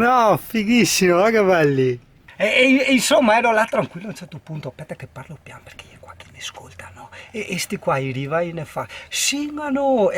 No, fighissimo, che belli. E insomma ero là tranquillo a un certo punto, aspetta che parlo piano perché io qua che mi ascoltano. E sti qua arriva e ne fa, singano,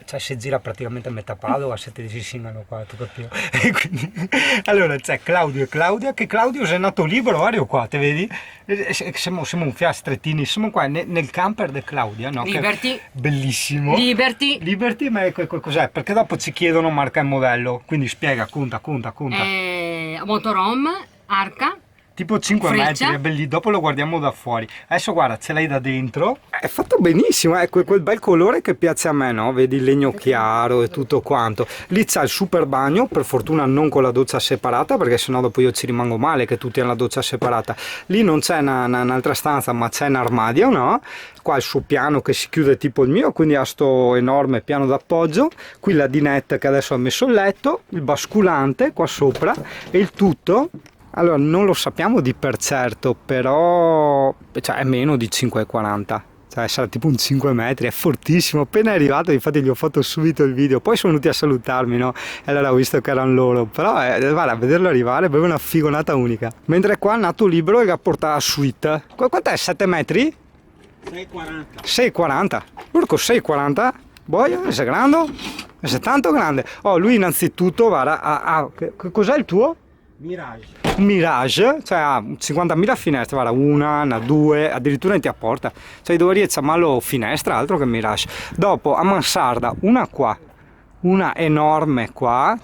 cioè si gira praticamente a metà Padova se ti dici singano qua, tu capivo? E quindi, allora c'è Claudio e Claudia, che Claudio si è nato libero, Ario qua, te vedi? Siamo un fiastrettini, siamo qua nel camper di Claudia, no? Liberty. Bellissimo. Liberty. Liberty, ma cos'è? Perché dopo ci chiedono marca e modello, quindi spiega, conta. Motorhome, arca. Tipo 5 Freccia. metri, è bellissimo, dopo lo guardiamo da fuori. Adesso guarda, ce l'hai da dentro. È fatto benissimo, quel bel colore che piace a me, no? Vedi il legno chiaro e tutto quanto. Lì c'è il super bagno, per fortuna non con la doccia separata, perché sennò dopo io ci rimango male che tutti hanno la doccia separata. Lì non c'è un'altra stanza, ma c'è un armadio, no? Qua il suo piano che si chiude tipo il mio, quindi ha sto enorme piano d'appoggio. Qui la dinette che adesso ha messo il letto, il basculante qua sopra e il tutto. Allora, non lo sappiamo di per certo, però cioè, è meno di 5,40, cioè sarà tipo un 5 metri, è fortissimo, appena è arrivato, infatti gli ho fatto subito il video, poi sono venuti a salutarmi, no? E allora ho visto che erano loro, però guarda, a vederlo arrivare è proprio una figonata unica. Mentre qua è nato libero e ha portato la suite. Quant'è? 7 metri? 6,40. 6,40? Urco, 6,40? Boia, sei grande? Sei tanto grande. Oh, lui innanzitutto, guarda, cos'è il tuo? Mirage. Un Mirage, cioè ha 50.000 finestre, guarda, una, due, addirittura ti apporta, cioè dove riesce a malo finestra, altro che Mirage. Dopo a mansarda, una qua, una enorme qua,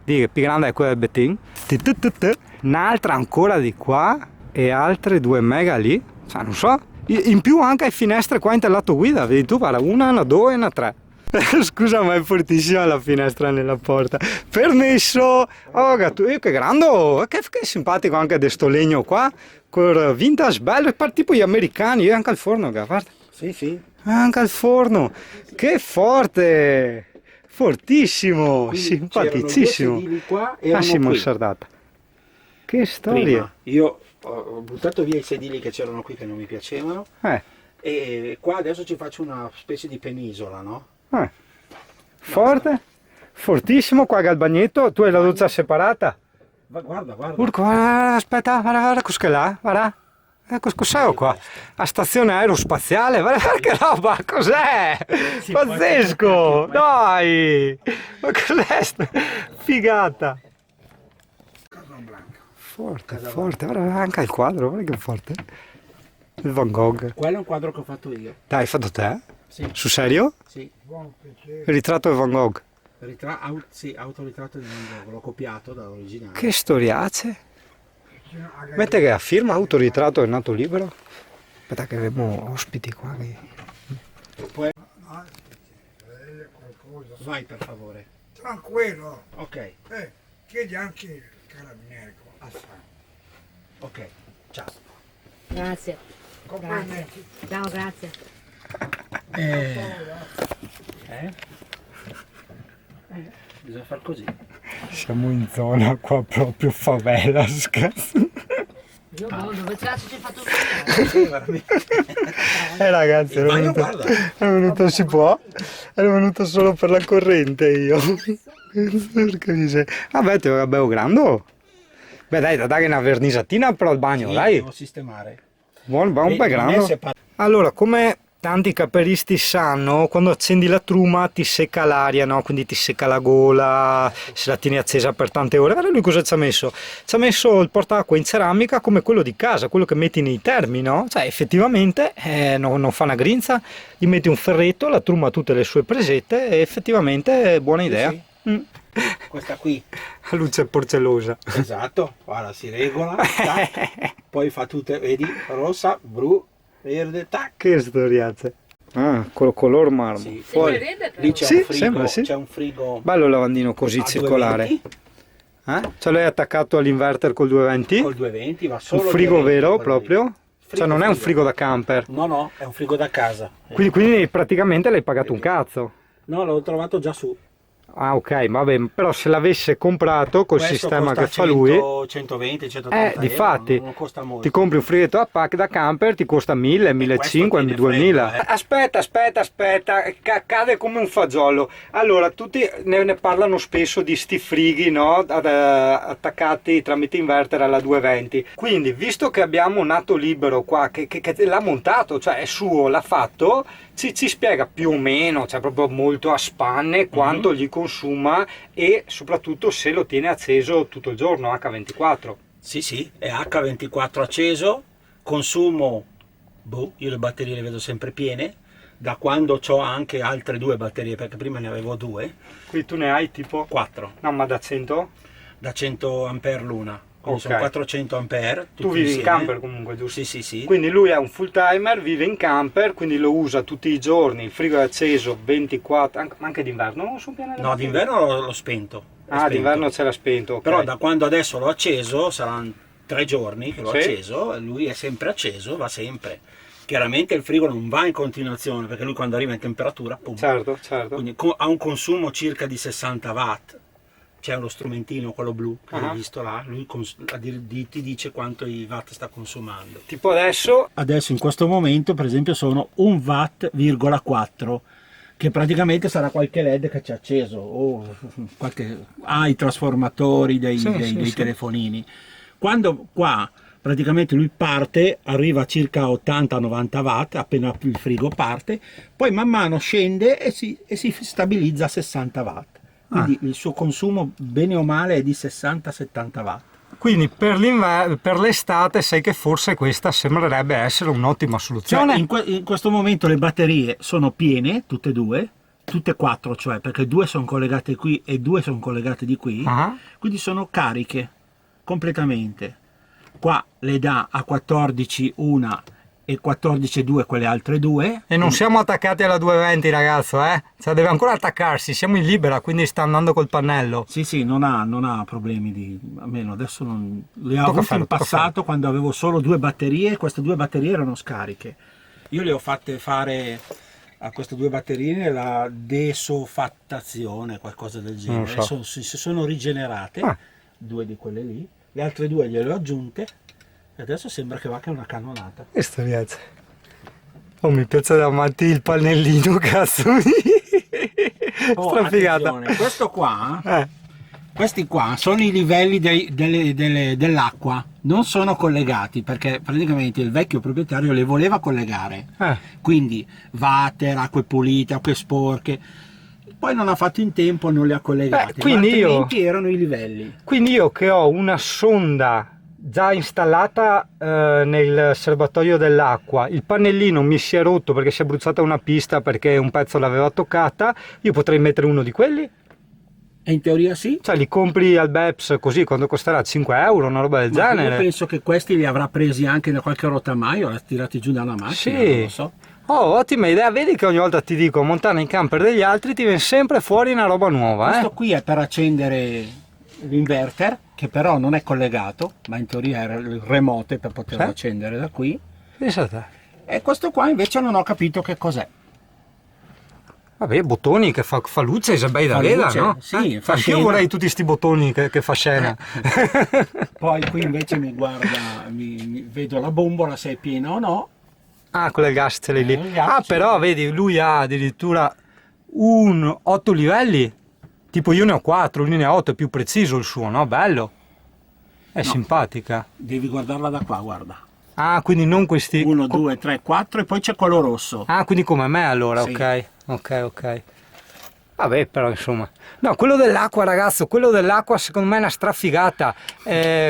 più grande è quella del Betin, un'altra ancora di qua e altre 2 mega lì, cioè non so, in più anche le finestre qua in lato guida, vedi tu, guarda, una, due e una 3. Scusa, ma è fortissima la finestra nella porta. Permesso! Oh, gatto, che grande! Che simpatico anche questo legno qua. Con vintage bello, tipo gli americani. E anche al forno, guarda. Sì. Anche al forno. Che forte! Fortissimo! Quindi Simpaticissimo. c'erano 2 sedili qua e Ah, erano sì, qui. mansardata. Che storia! Prima io ho buttato via i sedili che c'erano qui che non mi piacevano e qua adesso ci faccio una specie di penisola, no? Forte, fortissimo qua al bagnetto, tu hai la doccia separata? Guarda. Urco, aspetta, guarda cos'è là, guarda. Cos'è qua? La stazione aerospaziale, guarda che roba, cos'è? Pazzesco, dai! Ma cos'è? Figata! Forte, guarda anche il quadro, guarda che forte. Il Van Gogh. Quello è un quadro che ho fatto io. Dai, hai fatto te? Sì. Sul serio? Sì. Il ritratto di Van Gogh. Sì, autoritratto di Van Gogh, l'ho copiato dall'originale. Che storiace! Mette che la firma autoritratto è nato libero. Aspetta che abbiamo ospiti qua. Poi... Vai per favore. Tranquillo, Ok, chiedi anche il carabiniere a ok, ciao. Grazie. complimenti. Ciao, grazie. Bisogna far così. Siamo in zona qua proprio favela, scherzo. Io dove cazzo ti hai fatto vedere? Ragazzi, Il bagno, guarda. ero venuto, si può? Ero venuto solo per la corrente io. Perché dice, vabbè, te lo bello grande. Beh dai, dai una vernisatina però al bagno, Sì, dai. devo sistemare. Buon bel Non è grande. separato. Allora, come tanti caperisti sanno, quando accendi la truma ti secca l'aria, no? Quindi ti secca la gola, se la tieni accesa per tante ore. Guarda lui cosa ci ha messo? Ci ha messo il portacqua in ceramica come quello di casa, quello che metti nei termi, no? Cioè effettivamente non fa una grinza, gli metti un ferretto, la truma ha tutte le sue presette e effettivamente è buona idea. Sì. Questa qui, La luce porcellosa. esatto, guarda, si regola, tac, poi fa tutte, vedi, rossa, blu, verde, tac. Che storiazze. Ah, color marmo. Sì. Poi, Lì c'è Sì, un frigo, sembra, sì. c'è un frigo bello il lavandino così a circolare. 220, Ce l'hai attaccato all'inverter col 220? col 220, va Un solo frigo 220, vero quello lì. proprio? Cioè non è un frigo da camper. No, è un frigo da casa. Quindi praticamente l'hai pagato un cazzo. No, l'ho trovato già su. Ah, ok, vabbè, però se l'avesse comprato col Questo sistema costa che fa lui, 120, 130 euro, difatti, non costa molto. ti compri un frighetto a pack da camper, ti costa 1000, 1500, tiene 2000. freddo, Aspetta, cade come un fagiolo. Allora, tutti ne parlano spesso di sti frighi, no? Attaccati tramite inverter alla 220. Quindi, visto che abbiamo un atto libero qua che l'ha montato, cioè è suo, l'ha fatto, ci spiega più o meno, cioè proprio molto a spanne, quanto gli consuma e soprattutto se lo tiene acceso tutto il giorno, H24. Sì, è H24 acceso, consumo, io le batterie le vedo sempre piene, da quando ho anche altre 2 batterie, perché prima ne avevo 2. Qui tu ne hai tipo? 4. No, ma da 100? Da 100 ampere l'una, quindi Ok. sono 400 ampere. Tu tutti vivi in insieme. camper comunque, giusto? Sì. Quindi lui è un full timer, vive in camper, quindi lo usa tutti i giorni, il frigo è acceso 24, anche d'inverno non sono piene le No, batterie? d'inverno l'ho spento. è Ah, spento. d'inverno c'era spento, ok. Però da quando adesso l'ho acceso, saranno 3 giorni che l'ho Sì. acceso, lui è sempre acceso, va sempre. Chiaramente il frigo non va in continuazione, perché lui quando arriva in temperatura, pum. Certo. Quindi ha un consumo circa di 60 watt. C'è uno strumentino, quello blu, che hai visto là, lui ti dice quanto i watt sta consumando. Tipo adesso, Adesso in questo momento per esempio sono 1 watt,4, che praticamente sarà qualche LED che c'è acceso, o i trasformatori dei telefonini. Quando qua praticamente lui parte, arriva a circa 80-90 watt, appena il frigo parte, poi man mano scende e si stabilizza a 60 watt. Quindi il suo consumo bene o male è di 60-70 watt. quindi per l'estate sai che forse questa sembrerebbe essere un'ottima Cioè, soluzione. in questo momento le batterie sono piene, tutte e due, tutte e 4, cioè, perché 2 sono collegate qui e 2 sono collegate di qui, Ah. quindi sono cariche completamente. Qua le dà a 14 una e 14,2 quelle altre 2. E non siamo attaccati alla 220 ragazzo, Cioè deve ancora attaccarsi, siamo in libera, quindi sta andando col pannello. Sì, non ha problemi almeno adesso non le ho Tocca avute farlo, in tocca passato quando avevo solo 2 batterie, e queste 2 batterie erano scariche. Io le ho fatte fare a queste 2 batterie la desofattazione, qualcosa del Non genere. lo so. Si sono rigenerate, Ah. 2 di quelle lì, le altre 2 gliele ho aggiunte e adesso sembra che va che è una cannonata. Questo piace. Oh, mi piace da matti il pannellino, cazzo. Strafigata. Attenzione, questo qua, Eh. questi qua sono i livelli dell'acqua, non sono collegati perché praticamente il vecchio proprietario le voleva collegare, quindi water, acque pulite, acque sporche, poi non ha fatto in tempo, non le ha collegate, quindi ma altrimenti erano i livelli. Quindi io che ho una sonda già installata nel serbatoio dell'acqua, il pannellino mi si è rotto perché si è bruciata una pista perché un pezzo l'aveva toccata, io potrei mettere uno di quelli? E in teoria sì. Cioè li compri al Beps così quando costerà 5 euro, una roba del Ma genere? io penso che questi li avrà presi anche da qualche rottamaio, l'ha tirati giù dalla macchina, Sì. non lo so. Oh, ottima idea, vedi che ogni volta ti dico montare in camper degli altri ti viene sempre fuori una roba nuova, Questo qui è per accendere l'inverter, che però non è collegato, ma in teoria era il remote per poterlo Sì. accendere da qui. Pensa a te. E questo qua invece non ho capito che cos'è. Vabbè, bottoni che fa luce, se bei da Fa veda, luce, no? sì, fa Anch'io scena. vorrei tutti sti bottoni che fa scena. Poi qui invece mi guarda, vedo la bombola se è piena o no. Ah, con il gas ce l'hai lì. il gas Ah, ce però vedi, lui ha addirittura 8 livelli. Tipo io ne ho 4, lui ne ha 8, è più preciso il suo, no? Bello. È simpatica. Devi guardarla da qua, guarda. Ah, quindi non questi... 1, 2, 3, 4 e poi c'è quello rosso. Ah, quindi come me allora, Sì. ok. Vabbè, però insomma. No, quello dell'acqua, ragazzo, quello dell'acqua secondo me è una strafigata.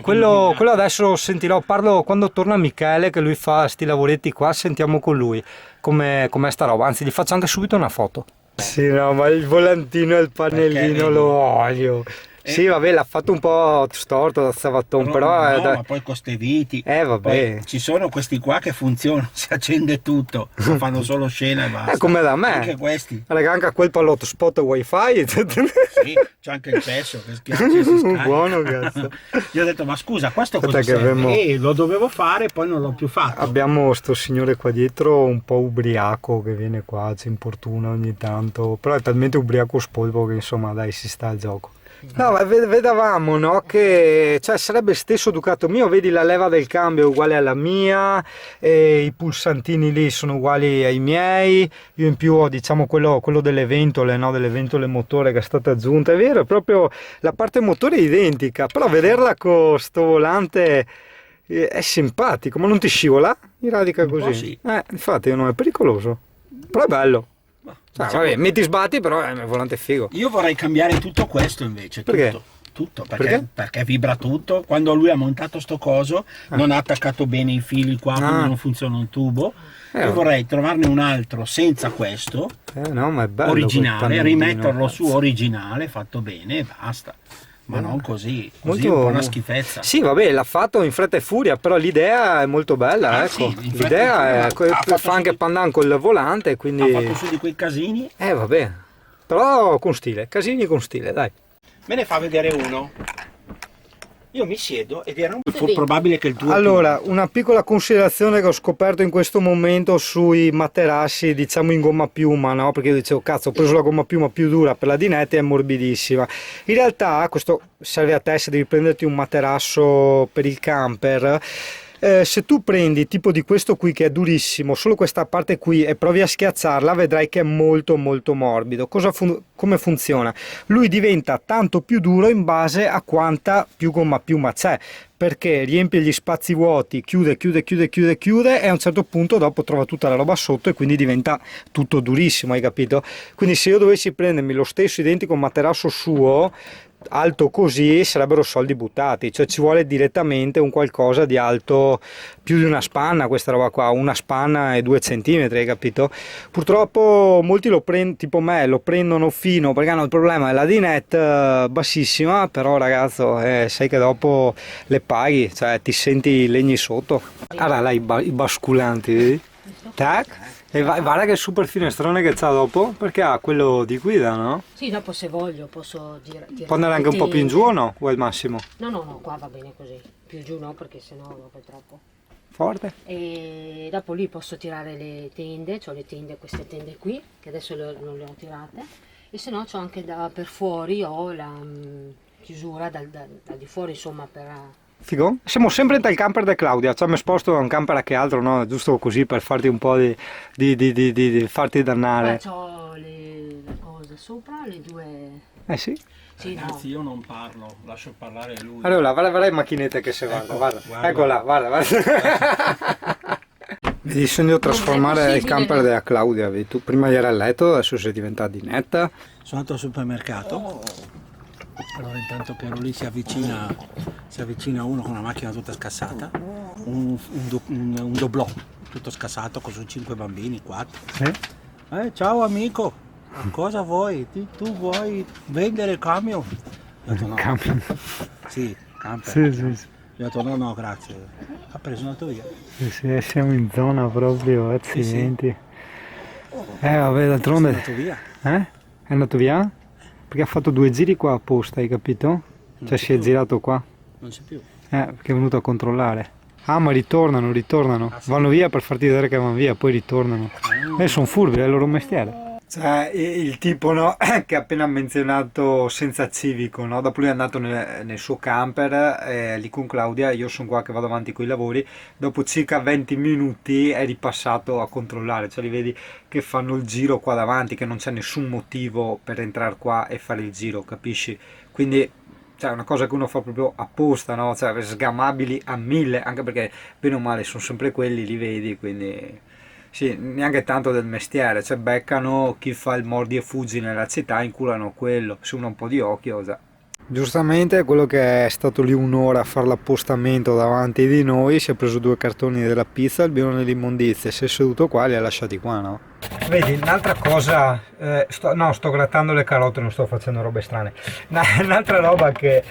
Quello adesso sentirò, parlo quando torna Michele, che lui fa sti lavoretti qua, sentiamo con lui com'è sta roba. Anzi, gli faccio anche subito una foto. Sì, no, ma il volantino e il Perché, lo odio. Sì, vabbè, l'ha fatto un po' storto da Savatton, però... no, ma poi con ste viti. vabbè. Poi ci sono questi qua che funzionano, si accende tutto, fanno solo scena e basta. È come da me. Anche questi. Raga, anche a quel pallotto spot wifi. Sì, c'è anche il peso che schiaccia e si scarica. Buono, cazzo. Io ho detto, ma scusa, questo Aspetta cosa che serve? abbiamo- Lo dovevo fare, poi non l'ho più fatto. Abbiamo sto signore qua dietro un po' ubriaco che viene qua, ci importuna ogni tanto, però è talmente ubriaco spolvo che insomma dai, si sta al gioco. No, ma vedevamo, no, che cioè, sarebbe stesso Ducato mio, vedi la leva del cambio è uguale alla mia, e i pulsantini lì sono uguali ai miei, io in più ho diciamo quello delle ventole, no, delle ventole motore che è stata aggiunta, è vero, è proprio la parte motore è identica, però vederla con sto volante è simpatico, ma non ti scivola? In radica Un po' così? sì. Infatti non è pericoloso, però è bello. Cioè, Diciamo- vabbè, metti sbatti, però è un volante figo. Io vorrei cambiare tutto questo invece. Perché? Tutto, Perché? perché vibra tutto. Quando lui ha montato sto coso, non ha attaccato bene i fili qua, quindi non funziona un tubo. Io vorrei trovarne un altro senza questo, No, ma è bello quel originale, pannellino, rimetterlo cazzo. su originale, fatto bene e basta. Ma non così, Molto- è un po' una schifezza. Sì, vabbè, l'ha fatto in fretta e furia, però l'idea è molto bella, Ah, ecco. sì, in fretta e L'idea furia, è ha fatto fa anche su- pandan col volante, quindi Ha fatto su di quei casini. vabbè. Però con stile, casini con stile, dai. Me ne fa vedere uno. Io mi siedo ed era un po' probabile che il tuo... Allora, una piccola considerazione che ho scoperto in questo momento sui materassi, diciamo in gomma piuma, no? Perché io dicevo, cazzo, ho preso la gomma piuma più dura per la dinette, è morbidissima. In realtà, questo serve a te se devi prenderti un materasso per il camper. Se tu prendi tipo di questo qui che è durissimo, solo questa parte qui, e provi a schiacciarla, vedrai che è molto molto morbido. Come funziona? Lui diventa tanto più duro in base a quanta più gomma piuma c'è, perché riempie gli spazi vuoti, chiude e a un certo punto dopo trova tutta la roba sotto e quindi diventa tutto durissimo, hai capito? Quindi se io dovessi prendermi lo stesso identico materasso suo alto così, sarebbero soldi buttati, cioè ci vuole direttamente un qualcosa di alto più di una spanna, questa roba qua, una spanna e 2 centimetri, hai capito? Purtroppo molti lo prendono, tipo me, lo prendono fino perché hanno il problema della dinette bassissima, però ragazzo, sai che dopo le paghi, cioè ti senti i legni sotto. Allora là i basculanti, vedi? Tac. E guarda che super finestrone che c'ha dopo, perché ha quello di guida, no? Sì, dopo se voglio posso dire. Può andare anche un po' più in giù o no? O è il massimo? No, qua va bene così. Più giù no, perché sennò dopo è troppo. Forte? E dopo lì posso tirare le tende, ho le tende, queste tende qui, che adesso non le ho tirate. E se no c'ho anche per fuori, ho la chiusura da di fuori, insomma, per... Figo? Siamo sempre nel camper di Claudia, ci abbiamo sposto da un camper a che altro, no? Giusto così per farti un po' di farti dannare. Qua c'ho le cose sopra, le due... Sì. Sì, no. Ragazzi, io non parlo, lascio parlare lui. Allora, guarda le macchinette che si guarda, guarda. guarda. Eccola, guarda. Vedi, sono io trasformare il possibile. camper della Claudia, vedi tu? Prima era a letto, adesso sei diventata di netta. Sono andato al supermercato, allora intanto che ero lì si avvicina uno con una macchina tutta scassata, un doblò tutto scassato con su 5 bambini, 4. Sì? Ciao amico, cosa vuoi? Tu vuoi vendere il camion? Io ho detto no. Camion. Sì, camper. Sì. Io ho detto no, grazie. Ha preso, è andato via. Sì, siamo in zona proprio, accidenti. Vabbè, È d'altronde... andato via. È andato via? Perché ha fatto 2 giri qua apposta, hai capito? Cioè si è girato qua. Non c'è più. Perché è venuto a controllare. Ah, ma ritornano. sì. Vanno via per farti vedere che vanno via, poi ritornano. Sono furbi, è il loro mestiere. Cioè, il tipo, no, che ha appena menzionato senza civico, no? Dopo lui è andato nel suo camper, lì con Claudia, io sono qua che vado avanti con i lavori, dopo circa 20 minuti è ripassato a controllare, cioè li vedi che fanno il giro qua davanti, che non c'è nessun motivo per entrare qua e fare il giro, capisci? Quindi... cioè una cosa che uno fa proprio apposta, no? Cioè sgamabili a 1000, anche perché bene o male sono sempre quelli, li vedi, quindi sì, neanche tanto del mestiere, cioè beccano chi fa il mordi e fuggi nella città, inculano quello, se uno ha un po' di occhio già. Giustamente quello che è stato lì un'ora a fare l'appostamento davanti di noi si è preso 2 cartoni della pizza, il bidone dell'immondizia, si è seduto qua e li ha lasciati qua, no? Vedi, un'altra cosa, sto grattando le carote, non sto facendo robe strane. Un'altra roba che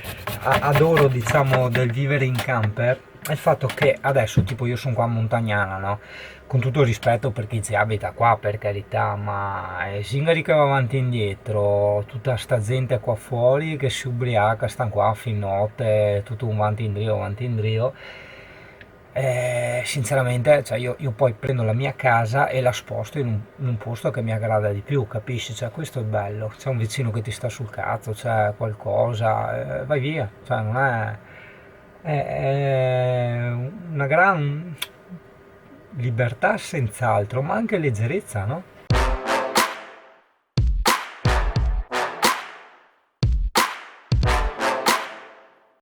adoro, diciamo, del vivere in camper è il fatto che adesso, tipo, io sono qua a Montagnana, no? Con tutto il rispetto per chi ci abita qua, per carità, ma zingari che va avanti e indietro, tutta sta gente qua fuori che si ubriaca, stanno qua fin notte, tutto un avanti e indrio. Sinceramente, cioè io poi prendo la mia casa e la sposto in un posto che mi aggrada di più, capisci? Cioè, questo è il bello. C'è un vicino che ti sta sul cazzo, c'è qualcosa, vai via. Cioè, non è una gran libertà senz'altro, ma anche leggerezza, no?